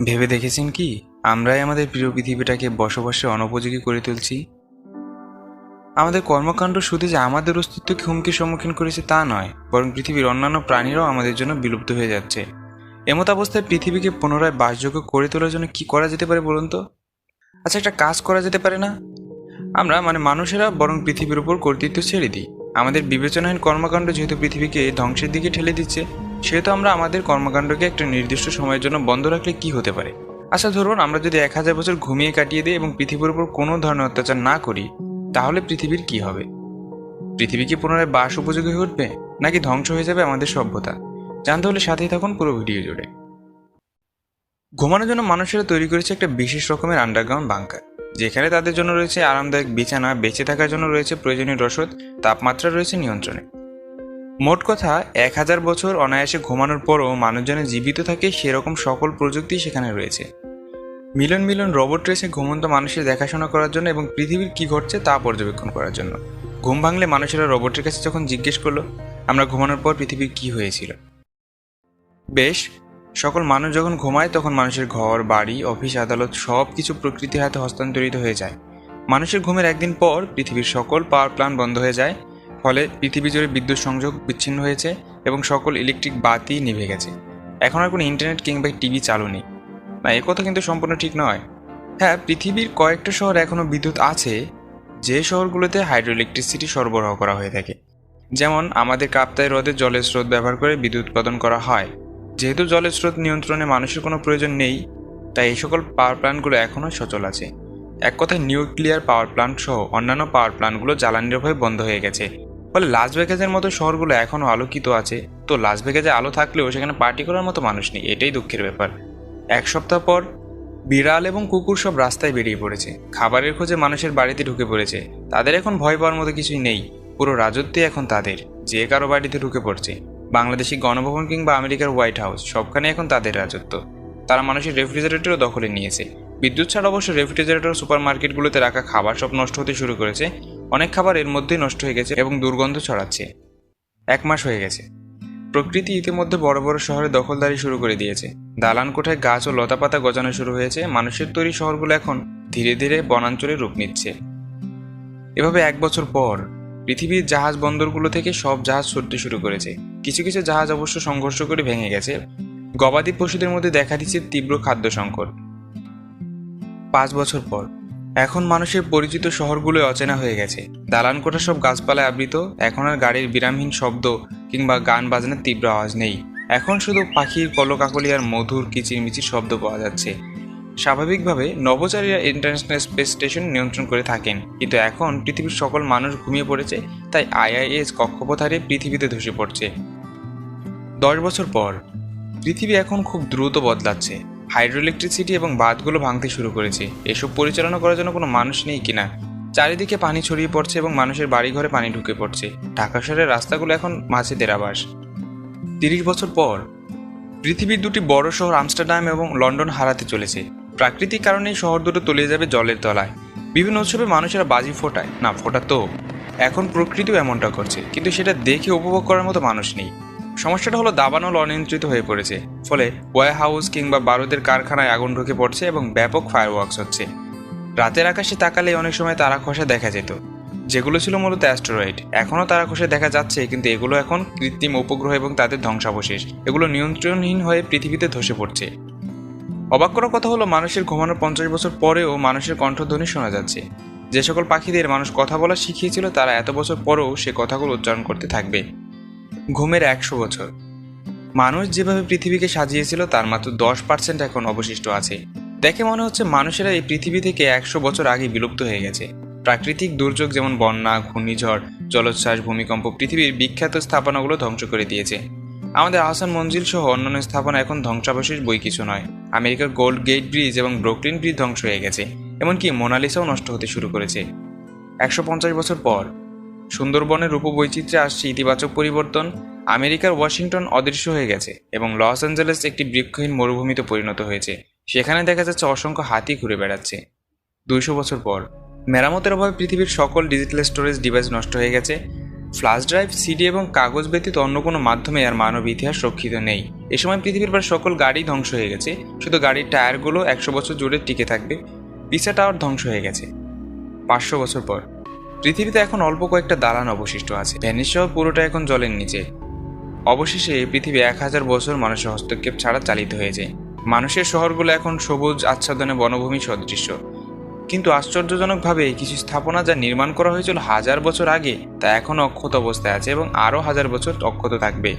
ভেবে দেখেছেন কি আমরাই আমাদের প্রিয় পৃথিবীটাকে বসবাসের অনুপযোগী করে তুলছি? আমাদের কর্মকাণ্ড শুধু যে আমাদের অস্তিত্বকে হুমকির সম্মুখীন করেছে তা নয়, বরং পৃথিবীর অন্যান্য প্রাণীরাও আমাদের জন্য বিলুপ্ত হয়ে যাচ্ছে। এমত অবস্থায় পৃথিবীকে পুনরায় বাসযোগ্য করে তোলার জন্য কি করা যেতে পারে বলুন তো? আচ্ছা, একটা কাজ করা যেতে পারে না? আমরা মানুষেরা বরং পৃথিবীর উপর কর্তৃত্ব ছেড়ে দিই। আমাদের বিবেচনাহীন কর্মকাণ্ড যেহেতু পৃথিবীকে ধ্বংসের দিকে ঠেলে দিচ্ছে, সেহেতু আমরা আমাদের কর্মকাণ্ডকে একটা নির্দিষ্ট সময়ের জন্য বন্ধ রাখলে কি হতে পারে? আচ্ছা, ধরুন আমরা যদি 1000 বছর ঘুমিয়ে কাটিয়ে দিই এবং পৃথিবীর উপর কোনো ধরনের অত্যাচার না করি, তাহলে পৃথিবীর কি হবে? পৃথিবী কি পুনরায় বাস উপযোগী হয়ে উঠবে, নাকি ধ্বংস হয়ে যাবে আমাদের সভ্যতা? জানতে হলে সাথেই থাকুন পুরো ভিডিও জুড়ে। ঘুমানোর জন্য মানুষেরা তৈরি করেছে একটা বিশেষ রকমের আন্ডারগ্রাউন্ড বাংকার, যেখানে তাদের জন্য রয়েছে আরামদায়ক বিছানা, বেঁচে থাকার জন্য রয়েছে প্রয়োজনীয় রসদ, তাপমাত্রা রয়েছে নিয়ন্ত্রণে। মোট কথা 1000 বছর অনায়াসে ঘুমানোর পরও মানুষ যেন জীবিত থাকে সেরকম সকল প্রযুক্তি সেখানে রয়েছে। মিলিয়ন মিলিয়ন রোবট রয়েছে ঘুমন্ত মানুষের দেখাশোনা করার জন্য এবং পৃথিবীর কি ঘটছে তা পর্যবেক্ষণ করার জন্য। ঘুম ভাঙলে মানুষেরা রোবটের কাছে যখন জিজ্ঞেস করলো আমরা ঘুমানোর পর পৃথিবীর কি হয়েছিল, বেশ, সকল মানুষ যখন ঘুমায় তখন মানুষের ঘর, বাড়ি, অফিস, আদালত সব কিছু প্রকৃতির হাতে হস্তান্তরিত হয়ে যায়। মানুষের ঘুমের একদিন পর পৃথিবীর সকল পাওয়ার প্ল্যান্ট বন্ধ হয়ে যায়, ফলে পৃথিবী জুড়ে বিদ্যুৎ সংযোগ বিচ্ছিন্ন হয়েছে এবং সকল ইলেকট্রিক বাতি নিভে গেছে। এখন আর কোনো ইন্টারনেট কিংবা টিভি চালু নেই। না, এ কথা কিন্তু সম্পূর্ণ ঠিক নয়। হ্যাঁ, পৃথিবীর কয়েকটা শহর এখনও বিদ্যুৎ আছে, যে শহরগুলোতে হাইড্রো ইলেকট্রিসিটি সরবরাহ করা হয়ে থাকে। যেমন আমাদের কাপ্তাই হ্রদে জলের স্রোত ব্যবহার করে বিদ্যুৎ উৎপাদন করা হয়। যেহেতু জলের স্রোত নিয়ন্ত্রণে মানুষের কোনো প্রয়োজন নেই, তাই এই সকল পাওয়ার প্ল্যান্টগুলো এখনও সচল আছে। এক কথায় নিউক্লিয়ার পাওয়ার প্ল্যান্ট সহ অন্যান্য পাওয়ার প্ল্যান্টগুলো জ্বালানির অভাবে বন্ধ হয়ে গেছে। ফলে লাস ভেগাসের মতো শহরগুলো এখনও আলোকিত আছে। তো লাস ভেগাসে আলো থাকলেও সেখানে পার্টি করার মতো মানুষ নেই, এটাই দুঃখের ব্যাপার। এক সপ্তাহ পর বিড়াল এবং কুকুর সব রাস্তায় বেরিয়ে পড়েছে, খাবারের খোঁজে মানুষের বাড়িতে ঢুকে পড়েছে। তাদের এখন ভয় পাওয়ার মতো কিছুই নেই, পুরো রাজত্বই এখন তাদের, যে কারো বাড়িতে ঢুকে পড়ছে। বাংলাদেশি গণভবন কিংবা আমেরিকার হোয়াইট হাউস, সবখানে এখন তাদের রাজত্ব। তারা মানুষের রেফ্রিজারেটরও দখলে নিয়েছে। বিদ্যুৎ ছাড়া অবশ্য রেফ্রিজারেটর সুপার মার্কেটগুলোতে রাখা খাবার সব নষ্ট হতে শুরু করেছে। অনেক খাবার এর মধ্যেই নষ্ট হয়ে গেছে এবং দুর্গন্ধ ছড়াচ্ছে। 1 মাস হয়ে গেছে, প্রকৃতি ইতিমধ্যে বড় বড় শহরে দখলদারি শুরু করে দিয়েছে। দালান কোঠায় গাছ ও লতাপাতা গজানো শুরু হয়েছে। মানুষের তৈরি শহরগুলো এখন ধীরে ধীরে বনাঞ্চলে রূপ নিচ্ছে। এভাবে 1 বছর পর পৃথিবীর জাহাজ বন্দরগুলো থেকে সব জাহাজ ছুটতে শুরু করেছে। কিছু কিছু জাহাজ অবশ্য সংঘর্ষ করে ভেঙে গেছে। গবাদি পশুদের মধ্যে দেখা দিচ্ছে তীব্র খাদ্য সংকট। 5 বছর পর এখন মানুষের পরিচিত শহরগুলো অচেনা হয়ে গেছে। দালান কোঠা সব গাছপালায় আবৃত। এখন আর গাড়ির বিরামহীন শব্দ কিংবা গান বাজনার তীব্র আওয়াজ নেই। এখন শুধু পাখির কলকাকলি আর মধুর কিচিরমিচির শব্দ পাওয়া যাচ্ছে। স্বাভাবিকভাবে নভোচারীরা ইন্টারন্যাশনাল স্পেস স্টেশন নিয়ন্ত্রণ করে থাকেন, কিন্তু এখন পৃথিবীর সকল মানুষ ঘুমিয়ে পড়েছে, তাই আইআইএস কক্ষপথ হারিয়ে পৃথিবীতে ধসে পড়ছে। 10 বছর পর পৃথিবী এখন খুব দ্রুত বদলাচ্ছে। হাইড্রো ইলেকট্রিসিটি এবং বাঁধগুলো ভাঙতে শুরু করেছে। এসব পরিচালনা করার জন্য কোনো মানুষ নেই কিনা। চারিদিকে পানি ছড়িয়ে পড়ছে এবং মানুষের বাড়িঘরে পানি ঢুকে পড়ছে। ঢাকা শহরের রাস্তাগুলো এখন মাছেদের আবাস। 30 বছর পর পৃথিবীর দুটি বড় শহর আমস্টারডাম এবং লন্ডন হারাতে চলেছে। প্রাকৃতিক কারণে এই শহর দুটো তলিয়ে যাবে জলের তলায়। বিভিন্ন উৎসবে মানুষেরা বাজি ফোটায়, না ফোটাতো। এখন প্রকৃতিও এমনটা করছে, কিন্তু সেটা দেখে উপভোগ করার মতো মানুষ নেই। সমস্যাটা হলো দাবানল অনিয়ন্ত্রিত হয়ে পড়েছে। ফলে ওয়ার হাউস কিংবা বারুদের কারখানায় আগুন ঢুকে পড়ছে এবং ব্যাপক ফায়ারওয়ার্কস হচ্ছে। রাতের আকাশে তাকালে অনেক সময় তারা খসা দেখা যেত, যেগুলো ছিল মূলত অ্যাস্টেরয়েড। এখনও তারা খসে দেখা যাচ্ছে, কিন্তু এগুলো এখন কৃত্রিম উপগ্রহ এবং তাদের ধ্বংসাবশেষ। এগুলো নিয়ন্ত্রণহীন হয়ে পৃথিবীতে ধসে পড়ছে। অবাক করার কথা হলো মানুষের ঘুমানোর 50 বছর পরেও মানুষের কণ্ঠধ্বনি শোনা যাচ্ছে। যে সকল পাখিদের মানুষ কথা বলা শিখিয়েছিল, তারা এত বছর পরেও সে কথাগুলো উচ্চারণ করতে থাকবে। ঘুমের 100 বছর। মানুষ যেভাবে পৃথিবীকে সাজিয়েছিল তার মাত্র 10% এখন অবশিষ্ট আছে। দেখে মনে হচ্ছে মানুষেরা এই পৃথিবী থেকে 100 বছর আগে বিলুপ্ত হয়ে গেছে। প্রাকৃতিক দুর্যোগ যেমন বন্যা, ঘূর্ণিঝড়, জলোচ্ছ্বাস, ভূমিকম্প পৃথিবীর বিখ্যাত স্থাপনাগুলো ধ্বংস করে দিয়েছে। আমাদের আহসান মঞ্জিল সহ অন্যান্য স্থাপনা এখন ধ্বংসাবশেষ বই কিছু নয়। আমেরিকার গোল্ড গেট ব্রিজ এবং ব্রুকলিন ব্রিজ ধ্বংস হয়ে গেছে। এমনকি মোনালিসাও নষ্ট হতে শুরু করেছে। 150 বছর পর সুন্দরবনের রূপবৈচিত্র্যে আসছে ইতিবাচক পরিবর্তন। আমেরিকার ওয়াশিংটন অদৃশ্য হয়ে গেছে এবং লস অ্যাঞ্জেলেস একটি বৃক্ষহীন মরুভূমিতে পরিণত হয়েছে। সেখানে দেখা যাচ্ছে অসংখ্য হাতি ঘুরে বেড়াচ্ছে। 200 বছর পর মেরামতের অভাবে পৃথিবীর সকল ডিজিটাল স্টোরেজ ডিভাইস নষ্ট হয়ে গেছে। ফ্ল্যাশ ড্রাইভ, সিডি এবং কাগজ ব্যতীত অন্য কোনো মাধ্যমে আর মানব ইতিহাস রক্ষিত নেই। এ সময় পৃথিবীর প্রায় সকল গাড়ি ধ্বংস হয়ে গেছে, শুধু গাড়ির টায়ারগুলো 100 বছর জুড়ে টিকে থাকবে। পিসা টাওয়ার ধ্বংস হয়ে গেছে। 500 বছর পর পৃথিবীতে এখন অল্প কয়েকটা দালান অবশিষ্ট আছে। ভেনিস শহর পুরোটা এখন জলের নিচে। অবশেষে পৃথিবী 1000 বছর মানুষের হস্তক্ষেপ ছাড়া চালিত হয়ে যায়। মানুষের শহরগুলো এখন সবুজ আচ্ছাদনে বনভূমি সদৃশ্য। কিন্তু আশ্চর্যজনকভাবে কিছু স্থাপনা যা নির্মাণ করা হয়েছিল 1000 বছর আগে তা এখনও অক্ষত অবস্থায় আছে এবং আরও 1000 বছর অক্ষত থাকবে।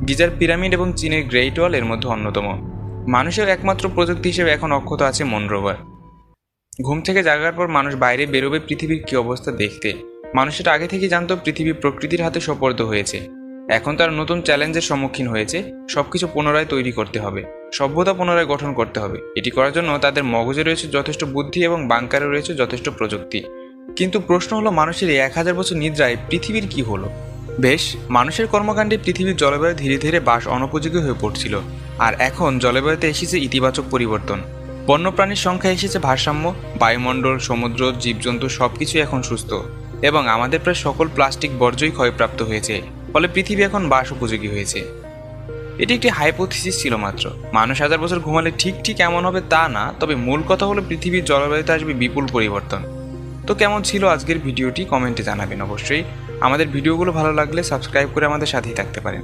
গিজার পিরামিড এবং চীনের গ্রেট ওয়াল এর মধ্যে অন্যতম। মানুষের একমাত্র প্রযুক্তি হিসেবে এখন অক্ষত আছে মুন রোভার। ঘুম থেকে জাগার পর মানুষ বাইরে বেরোবে পৃথিবীর কী অবস্থা দেখতে। মানুষের আগে থেকে জানতো পৃথিবী প্রকৃতির হাতে সোপর্দ হয়েছে। এখন তার নতুন চ্যালেঞ্জের সম্মুখীন হয়েছে। সবকিছু পুনরায় তৈরি করতে হবে, সভ্যতা পুনরায় গঠন করতে হবে। এটি করার জন্য তাদের মগজে রয়েছে যথেষ্ট বুদ্ধি এবং বাংকারে রয়েছে যথেষ্ট প্রযুক্তি। কিন্তু প্রশ্ন হলো, মানুষের এই 1000 বছর নিদ্রায় পৃথিবীর কি হলো? বেশ, মানুষের কর্মকাণ্ডে পৃথিবীর জলবায়ু ধীরে ধীরে বাস অনুপযোগী হয়ে পড়ছিল। আর এখন জলবায়ুতে এসেছে ইতিবাচক পরিবর্তন। বন্যপ্রাণীর সংখ্যা এসেছে ভারসাম্য, বায়ুমণ্ডল, সমুদ্র, জীবজন্তু সবকিছু এখন সুস্থ এবং আমাদের প্রায় সকল প্লাস্টিক বর্জ্যই ক্ষয়প্রাপ্ত হয়েছে। ফলে পৃথিবী এখন বাস উপযোগী হয়েছে। এটি একটি হাইপোথিসিস ছিল মাত্র। মানুষ 1000 বছর ঘুমালে ঠিক এমন হবে তা না, তবে মূল কথা হলো পৃথিবীর জলবায়ুতে আসবে বিপুল পরিবর্তন। তো কেমন ছিল আজকের ভিডিওটি কমেন্টে জানাবেন অবশ্যই। আমাদের ভিডিওগুলো ভালো লাগলে সাবস্ক্রাইব করে আমাদের সাথেই থাকতে পারেন।